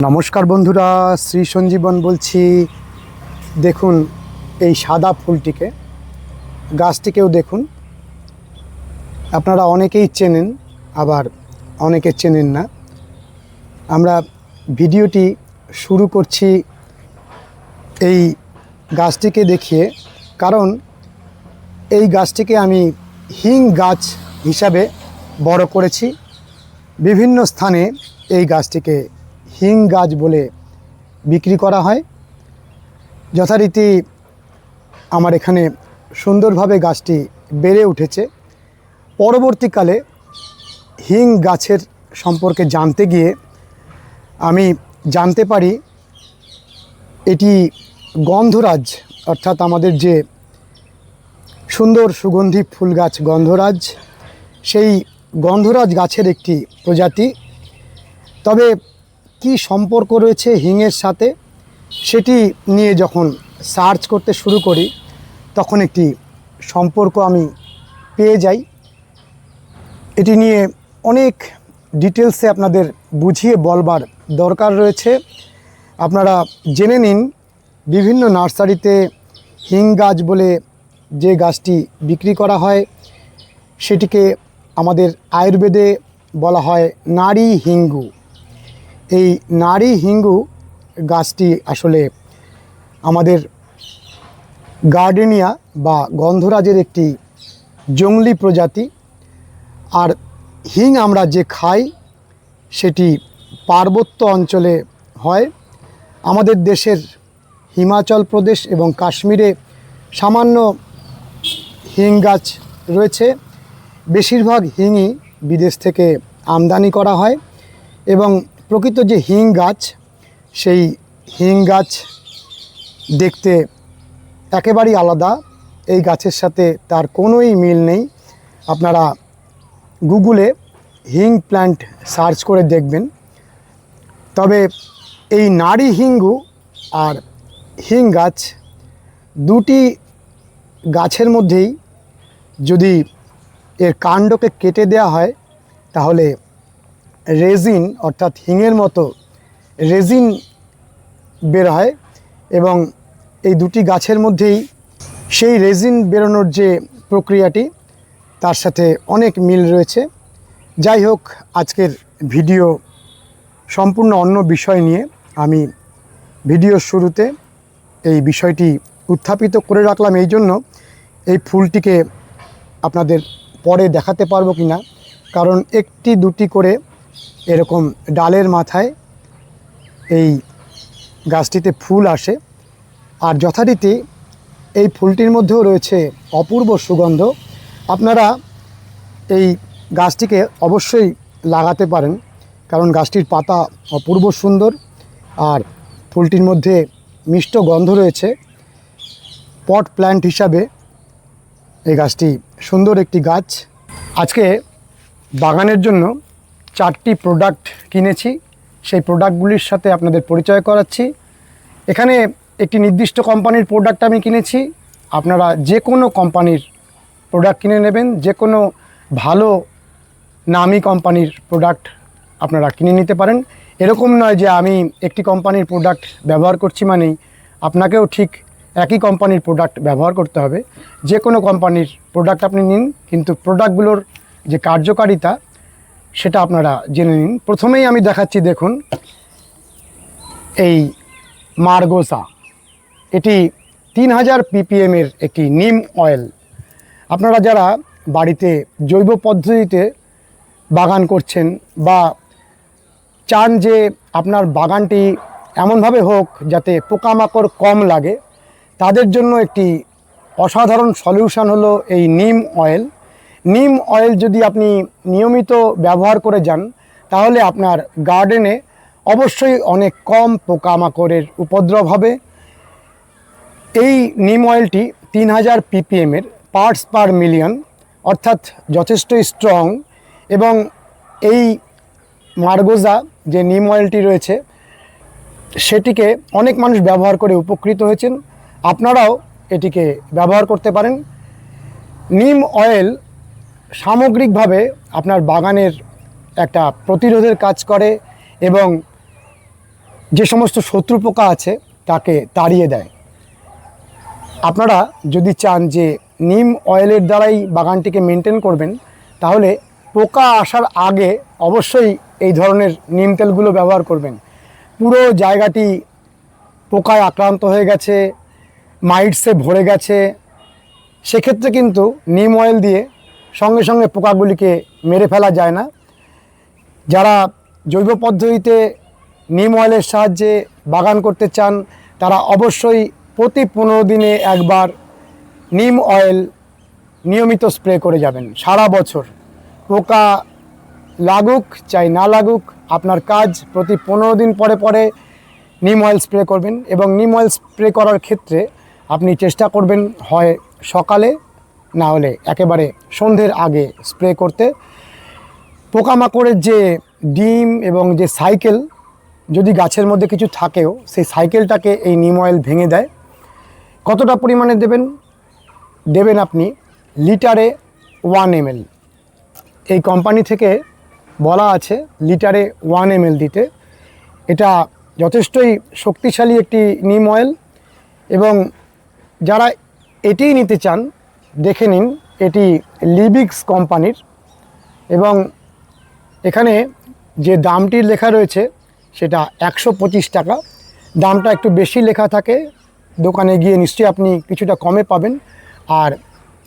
নমস্কার বন্ধুরা, শ্রী সঞ্জীবন বলছি। দেখুন এই সাদা ফুলটিকে, গাছটিকেও দেখুন। আপনারা অনেকেই চেনেন, আবার অনেকে চেনেন না। আমরা ভিডিওটি শুরু করছি এই গাছটিকে দেখিয়ে, কারণ এই গাছটিকে আমি হিং গাছ হিসাবে বড় করেছি। বিভিন্ন স্থানে এই গাছটিকে হিং গাছ বলে বিক্রি করা হয়। যথারীতি আমার এখানে সুন্দরভাবে গাছটি বেড়ে উঠেছে। পরবর্তীকালে হিং গাছের সম্পর্কে জানতে গিয়ে আমি জানতে পারি এটি গন্ধরাজ, অর্থাৎ আমাদের যে সুন্দর সুগন্ধি ফুল গাছ গন্ধরাজ, সেই গন্ধরাজ গাছের একটি প্রজাতি। তবে কি সম্পর্ক রয়েছে হিংয়ের সাথে, সেটি নিয়ে যখন সার্চ করতে শুরু করি তখন একটি সম্পর্ক আমি পেয়ে যাই। এটি নিয়ে অনেক ডিটেলসে আপনাদের বুঝিয়ে বলবার দরকার রয়েছে। আপনারা জেনে নিন, বিভিন্ন নার্সারিতে হিং গাছ বলে যে গাছটি বিক্রি করা হয় সেটিকে আমাদের আয়ুর্বেদে বলা হয় নারী হিঙ্গু। এই নারী হিঙ্গু গাছটি আসলে আমাদের গার্ডেনিয়া বা গন্ধরাজের একটি জংলি প্রজাতি। আর হিং আমরা যে খাই সেটি পার্বত্য অঞ্চলে হয়। আমাদের দেশের হিমাচল প্রদেশ এবং কাশ্মীরে সামান্য হিং গাছ রয়েছে। বেশিরভাগ হিংই বিদেশ থেকে আমদানি করা হয় এবং প্রকৃত যে হিং গাছ, সেই হিং গাছ দেখতে একেবারেই আলাদা। এই গাছের সাথে তার কোনোই মিল নেই। আপনারা গুগলে হিং প্ল্যান্ট সার্চ করে দেখবেন। তবে এই নারী হিঙ্গু আর হিং গাছ দুটি গাছের মধ্যেই যদি এর কাণ্ডকে কেটে দেওয়া হয় তাহলে রেজিন, অর্থাৎ হিঙের মতো রেজিন বের হয় এবং এই দুটি গাছের মধ্যেই সেই রেজিন বেরোনোর যে প্রক্রিয়াটি, তার সাথে অনেক মিল রয়েছে। যাই হোক, আজকের ভিডিও সম্পূর্ণ অন্য বিষয় নিয়ে। আমি ভিডিওর শুরুতে এই বিষয়টি উত্থাপিত করে রাখলাম এই জন্য, এই ফুলটিকে আপনাদের পরে দেখাতে পারবো কি না, কারণ একটি দুটি করে এরকম ডালের মাথায় এই গাছটিতে ফুল আসে। আর যথারীতি এই ফুলটির মধ্যেও রয়েছে অপূর্ব সুগন্ধ। আপনারা এই গাছটিকে অবশ্যই লাগাতে পারেন, কারণ গাছটির পাতা অপূর্ব সুন্দর আর ফুলটির মধ্যে মিষ্ট গন্ধ রয়েছে। পট প্ল্যান্ট হিসাবে এই গাছটি সুন্দর একটি গাছ। আজকে বাগানের জন্য 4টি প্রোডাক্ট কিনেছি, সেই প্রোডাক্টগুলির সাথে আপনাদের পরিচয় করাচ্ছি। এখানে একটি নির্দিষ্ট কোম্পানির প্রোডাক্ট আমি কিনেছি। আপনারা যে কোনো কোম্পানির প্রোডাক্ট কিনে নেবেন, যে কোনো ভালো নামি কোম্পানির প্রোডাক্ট আপনারা কিনে নিতে পারেন। এরকম নয় যে আমি একটি কোম্পানির প্রোডাক্ট ব্যবহার করছি মানেই আপনাকেও ঠিক একই কোম্পানির প্রোডাক্ট ব্যবহার করতে হবে। যে কোনো কোম্পানির প্রোডাক্ট আপনি নিন, কিন্তু প্রোডাক্টগুলোর যে কার্যকারিতা সেটা আপনারা জেনে নিন। প্রথমেই আমি দেখাচ্ছি, দেখুন এই মার্গোসা। এটি 3000 ppm-এর একটি নিম অয়েল। আপনারা যারা বাড়িতে জৈব পদ্ধতিতে বাগান করছেন বা চান যে আপনার বাগানটি এমনভাবে হোক যাতে পোকামাকড় কম লাগে, তাদের জন্য একটি অসাধারণ সলিউশন হলো এই নিম অয়েল। নিম অয়েল যদি আপনি নিয়মিত ব্যবহার করে যান তাহলে আপনার গার্ডেনে অবশ্যই অনেক কম পোকামাকড়ের উপদ্রব হবে। এই নিম অয়েলটি 3000 ppm-এর পার্টস পার মিলিয়ন, অর্থাৎ যথেষ্ট স্ট্রং। এবং এই মার্গোসা যে নিম অয়েলটি রয়েছে সেটিকে অনেক মানুষ ব্যবহার করে উপকৃত হয়েছেন। আপনারাও এটিকে ব্যবহার করতে পারেন। নিম অয়েল সামগ্রিকভাবে আপনার বাগানের একটা প্রতিরোধের কাজ করে এবং যে সমস্ত শত্রু পোকা আছে তাকে তাড়িয়ে দেয়। আপনারা যদি চান যে নিম অয়েলের দ্বারাই বাগানটিকে মেনটেন করবেন, তাহলে পোকা আসার আগে অবশ্যই এই ধরনের নিম তেলগুলো ব্যবহার করবেন। পুরো জায়গাটি পোকায় আক্রান্ত হয়ে গেছে, মাইটসে ভরে গেছে, সেক্ষেত্রে কিন্তু নিম অয়েল দিয়ে সঙ্গে সঙ্গে পোকাগুলিকে মেরে ফেলা যায় না। যারা জৈব পদ্ধতিতে নিম অয়েলের সাহায্যে বাগান করতে চান, তারা অবশ্যই প্রতি 15 দিনে একবার নিম অয়েল নিয়মিত স্প্রে করে যাবেন। সারা বছর পোকা লাগুক চাই না লাগুক, আপনার কাজ প্রতি 15 দিন পরে পরে নিম অয়েল স্প্রে করবেন। এবং নিম অয়েল স্প্রে করার ক্ষেত্রে আপনি চেষ্টা করবেন হয় সকালে, না হলে একেবারে সন্ধ্যের আগে স্প্রে করতে। পোকামাকড়ের যে ডিম এবং যে সাইকেল, যদি গাছের মধ্যে কিছু থাকেও, সেই সাইকেলটাকে এই নিম অয়েল ভেঙে দেয়। কতটা পরিমাণে দেবেন আপনি লিটারে 1 ml। এই কোম্পানি থেকে বলা আছে লিটারে 1 ml দিতে। এটা যথেষ্টই শক্তিশালী একটি নিম অয়েল, এবং যারা এটিই নিতে চান দেখে নিন, এটি লিবিক্স কোম্পানির। এবং এখানে যে দামটি লেখা রয়েছে সেটা 125 টাকা। দামটা একটু বেশি লেখা থাকে, দোকানে গিয়ে নিশ্চয়ই আপনি কিছুটা কমে পাবেন। আর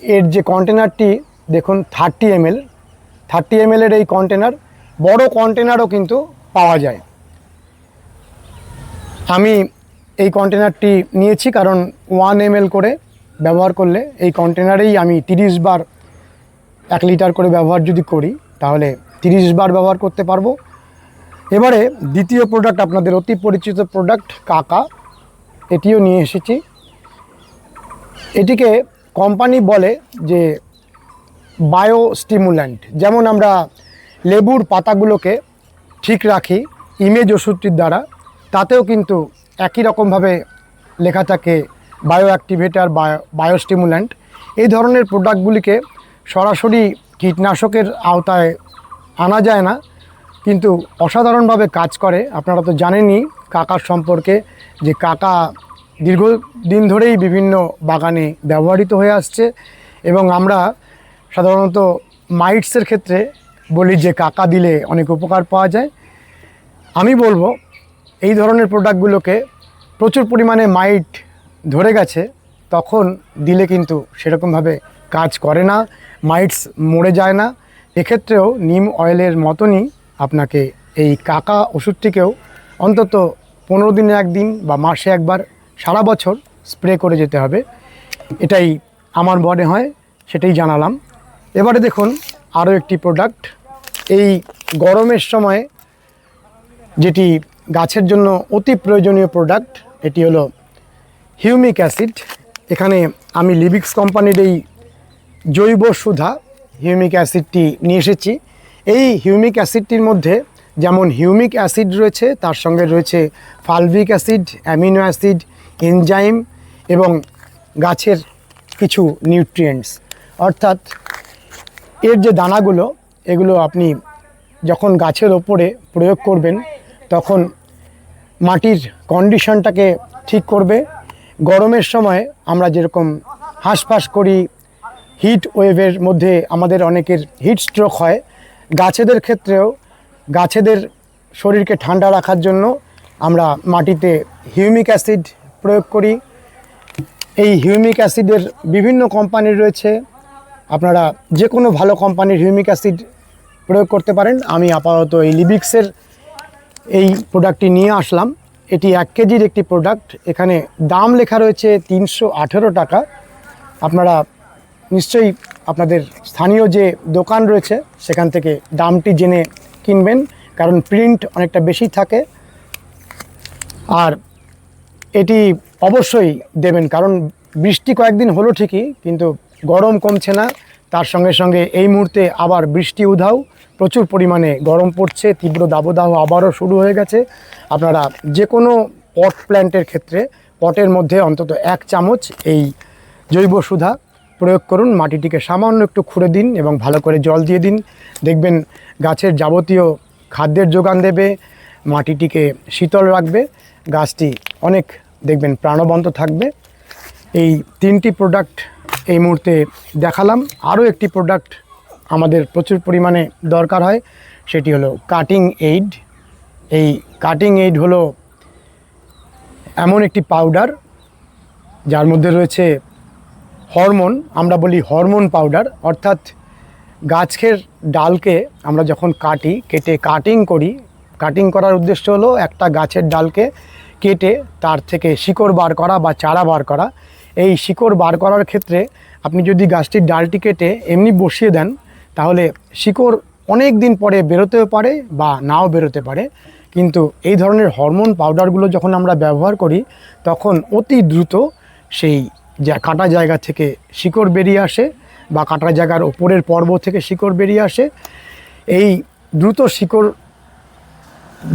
এর যে কন্টেনারটি দেখুন 30 ml, 30 ml এই কন্টেনার, বড় কন্টেনারও কিন্তু পাওয়া যায়। আমি এই কন্টেনারটি নিয়েছি কারণ 1 ml করে ব্যবহার করলে এই কন্টেনারেই আমি 30 বার 1 লিটার করে ব্যবহার যদি করি, তাহলে 30 বার ব্যবহার করতে পারবো। এবারে দ্বিতীয় প্রোডাক্ট, আপনাদের অতি পরিচিত প্রোডাক্ট কাকা, এটিও নিয়ে এসেছি। এটিকে কোম্পানি বলে যে বায়ো স্টিমুল্যান্ট। যেমন আমরা লেবুর পাতাগুলোকে ঠিক রাখি ইমেজ ওষুধটির দ্বারা, তাতেও কিন্তু একই রকমভাবে লেখা থাকে বায়ো অ্যাক্টিভেটার, বায়ো স্টিমুল্যান্ট। এই ধরনের প্রোডাক্টগুলিকে সরাসরি কীটনাশকের আওতায় আনা যায় না, কিন্তু অসাধারণভাবে কাজ করে। আপনারা তো জানেনই কাকার সম্পর্কে, যে কাকা দীর্ঘদিন ধরেই বিভিন্ন বাগানে ব্যবহৃত হয়ে আসছে। এবং আমরা সাধারণত মাইটসের ক্ষেত্রে বলি যে কাকা দিলে অনেক উপকার পাওয়া যায়। আমি বলবো এই ধরনের প্রোডাক্টগুলোকে প্রচুর পরিমাণে মাইট ধরে গেছে তখন দিলে কিন্তু সেরকমভাবে কাজ করে না, মাইটস মরে যায় না। এক্ষেত্রেও নিম অয়েলের মতনই আপনাকে এই কাকা ওষুধটিকেও অন্তত 15 দিনে একদিন বা মাসে একবার সারা বছর স্প্রে করে যেতে হবে। এটাই আমার মনে হয়, সেটাই জানালাম। এবারে দেখুন আরও একটি প্রোডাক্ট, এই গরমের সময় যেটি গাছের জন্য অতি প্রয়োজনীয় প্রোডাক্ট, এটি হলো হিউমিক অ্যাসিড। এখানে আমি লিবিক্স কোম্পানির এই জৈব সুধা হিউমিক অ্যাসিডটি নিয়ে এসেছি। এই হিউমিক অ্যাসিডটির মধ্যে যেমন হিউমিক অ্যাসিড রয়েছে, তার সঙ্গে রয়েছে fulvic acid, amino acid, enzyme এবং গাছের কিছু নিউট্রিয়েন্টস। অর্থাৎ এর যে দানাগুলো, এগুলো আপনি যখন গাছের ওপরে প্রয়োগ করবেন তখন মাটির কন্ডিশনটাকে ঠিক করবে। গরমের সময় আমরা যেরকম হাঁসফাঁস করি, হিট ওয়েভের মধ্যে আমাদের অনেকের হিট স্ট্রোক হয়, গাছেদের ক্ষেত্রেও গাছেদের শরীরকে ঠান্ডা রাখার জন্য আমরা মাটিতে হিউমিক অ্যাসিড প্রয়োগ করি। এই হিউমিক অ্যাসিডের বিভিন্ন কোম্পানির রয়েছে, আপনারা যে কোনো ভালো কোম্পানির হিউমিক অ্যাসিড প্রয়োগ করতে পারেন। আমি আপাতত এই লিবিক্সের এই প্রোডাক্টটি নিয়ে আসলাম। এটি 1 কেজির একটি প্রোডাক্ট। এখানে দাম লেখা রয়েছে 318 টাকা। আপনারা নিশ্চয়ই আপনাদের স্থানীয় যে দোকান রয়েছে সেখান থেকে দামটি জেনে কিনবেন, কারণ প্রিন্ট অনেকটা বেশি থাকে। আর এটি অবশ্যই দেবেন, কারণ বৃষ্টি কয়েকদিন হলো ঠিকই, কিন্তু গরম কমছে না। তার সঙ্গে সঙ্গে এই মুহূর্তে আবার বৃষ্টি উধাও, প্রচুর পরিমাণে গরম পড়ছে, তীব্র দাবদাহ আবারও শুরু হয়ে গেছে। আপনারা যে কোনো পট প্ল্যান্টের ক্ষেত্রে পটের মধ্যে অন্তত 1 চামচ এই জৈব সুধা প্রয়োগ করুন। মাটিটিকে সামান্য একটু খুঁড়ে দিন এবং ভালো করে জল দিয়ে দিন। দেখবেন গাছের যাবতীয় খাদ্যের যোগান দেবে, মাটিটিকে শীতল রাখবে, গাছটি অনেক দেখবেন প্রাণবন্ত থাকবে। এই 3টি প্রোডাক্ট এই মুহূর্তে দেখালাম। আরও একটি প্রোডাক্ট আমাদের প্রচুর পরিমাণে দরকার হয়, সেটি হলো কাটিং এইড। এই কাটিং এইড হলো এমন একটি পাউডার যার মধ্যে রয়েছে হরমোন, আমরা বলি হরমোন পাউডার, অর্থাৎ গাছের ডালকে আমরা যখন কেটে কাটিং করি, কাটিং করার উদ্দেশ্য হলো একটা গাছের ডালকে কেটে তার থেকে শিকড় বার করা বা চারা বার করা। এই শিকড় বার করার ক্ষেত্রে আপনি যদি গাছটির ডালটি কেটে এমনি বসিয়ে দেন, তাহলে শিকড় অনেক দিন পরে বেরোতেও পারে বা নাও বেরোতে পারে। কিন্তু এই ধরনের হরমোন পাউডারগুলো যখন আমরা ব্যবহার করি, তখন অতি দ্রুত সেই কাটা জায়গা থেকে শিকড় বেরিয়ে আসে বা কাটা জায়গার ওপরের পর্ব থেকে শিকড় বেরিয়ে আসে। এই দ্রুত শিকড়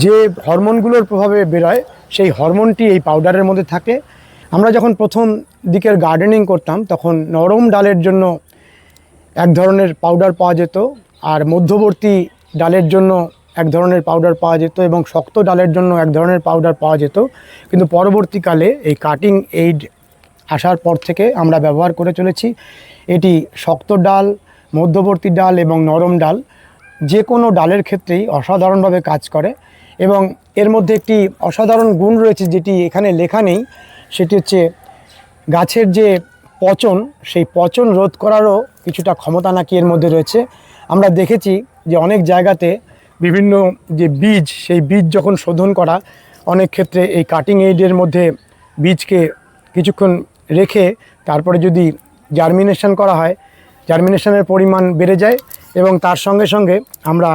যে হরমোনগুলোর প্রভাবে বেরোয়, সেই হরমোনটি এই পাউডারের মধ্যে থাকে। আমরা যখন প্রথম দিকের গার্ডেনিং করতাম, তখন নরম ডালের জন্য এক ধরনের পাউডার পাওয়া যেত, আর মধ্যবর্তী ডালের জন্য এক ধরনের পাউডার পাওয়া যেত, এবং শক্ত ডালের জন্য এক ধরনের পাউডার পাওয়া যেত। কিন্তু পরবর্তীকালে এই কাটিং এইড আসার পর থেকে আমরা ব্যবহার করে চলেছি। এটি শক্ত ডাল, মধ্যবর্তী ডাল এবং নরম ডাল, যে কোনো ডালের ক্ষেত্রেই অসাধারণভাবে কাজ করে। এবং এর মধ্যে একটি অসাধারণ গুণ রয়েছে যেটি এখানে লেখা নেই, সেটি হচ্ছে গাছের যে পচন, সেই পচন রোধ করারও কিছুটা ক্ষমতা নাকি এর মধ্যে রয়েছে। আমরা দেখেছি যে অনেক জায়গাতে বিভিন্ন যে বীজ, সেই বীজ যখন শোধন করা, অনেক ক্ষেত্রে এই কাটিং এইডের মধ্যে বীজকে কিছুক্ষণ রেখে তারপরে যদি জার্মিনেশন করা হয়, জার্মিনেশনের পরিমাণ বেড়ে যায়। এবং তার সঙ্গে সঙ্গে আমরা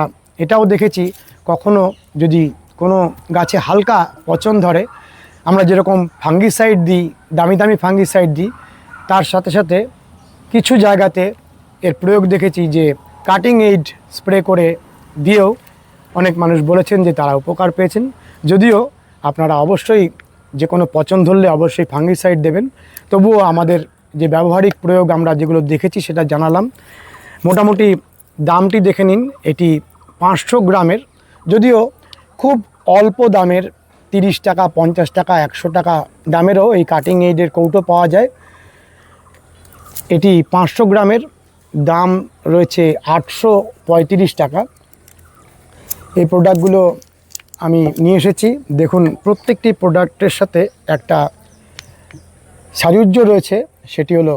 এটাও দেখেছি, কখনো যদি কোনো গাছে হালকা পচন ধরে, আমরা যেরকম ফাঙ্গিসাইড দিই, দামি দামি ফাঙ্গিসাইড দিই, তার সাথে সাথে কিছু জায়গাতে এর প্রয়োগ দেখেছি যে কাটিং এইড স্প্রে করে দিয়েও অনেক মানুষ বলেছেন যে তারা উপকার পেয়েছেন। যদিও আপনারা অবশ্যই যে কোনো পচন ধরলে অবশ্যই ফাঙ্গিসাইড দেবেন, তবুও আমাদের যে ব্যবহারিক প্রয়োগ আমরা যেগুলো দেখেছি সেটা জানালাম। মোটামুটি দামটি দেখে নিন, এটি 500 গ্রামের, যদিও খুব অল্প দামের 30 টাকা, 50 টাকা, 100 টাকা দামেরও এই কাটিং এইডের কৌটো পাওয়া যায়। এটি 500 গ্রামের দাম রয়েছে 835 টাকা। এই প্রোডাক্টগুলো আমি নিয়ে এসেছি। দেখুন, প্রত্যেকটি প্রোডাক্টের সাথে একটা সাযুজ্য রয়েছে, সেটি হলো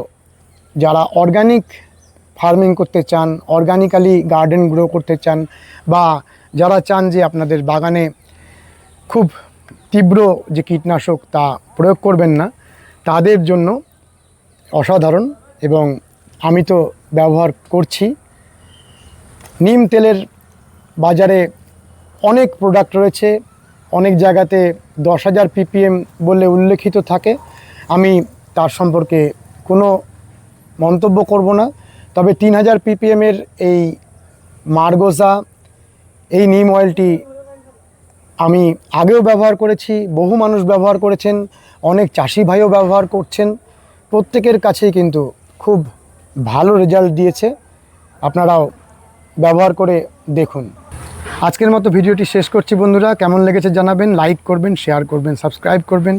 যারা অর্গানিক ফার্মিং করতে চান, অর্গানিক্যালি গার্ডেন গ্রো করতে চান, বা যারা চান যে আপনাদের বাগানে খুব তীব্র যে কীটনাশক তা প্রয়োগ করবেন না, তাদের জন্য অসাধারণ। এবং আমি তো ব্যবহার করছি। নিম তেলের বাজারে অনেক প্রোডাক্ট রয়েছে, অনেক জায়গাতে 10,000 ppm বলে উল্লেখিত থাকে। আমি তার সম্পর্কে কোনো মন্তব্য করব না। তবে 3000 ppm এর এই মার্গোসা, এই নিম অয়েলটি আমি আগেও ব্যবহার করেছি, বহু মানুষ ব্যবহার করেছেন, অনেক চাষি ভাইও ব্যবহার করছেন। প্রত্যেকের কাছেই কিন্তু খুব ভালো রেজাল্ট দিয়েছে। আপনারাও ব্যবহার করে দেখুন। আজকের মতো ভিডিওটি শেষ করছি বন্ধুরা। কেমন লেগেছে জানাবেন, লাইক করবেন, শেয়ার করবেন, সাবস্ক্রাইব করবেন,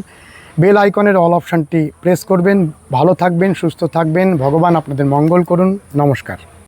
বেল আইকনের অল অপশানটি প্রেস করবেন। ভালো থাকবেন, সুস্থ থাকবেন, ভগবান আপনাদের মঙ্গল করুন। নমস্কার।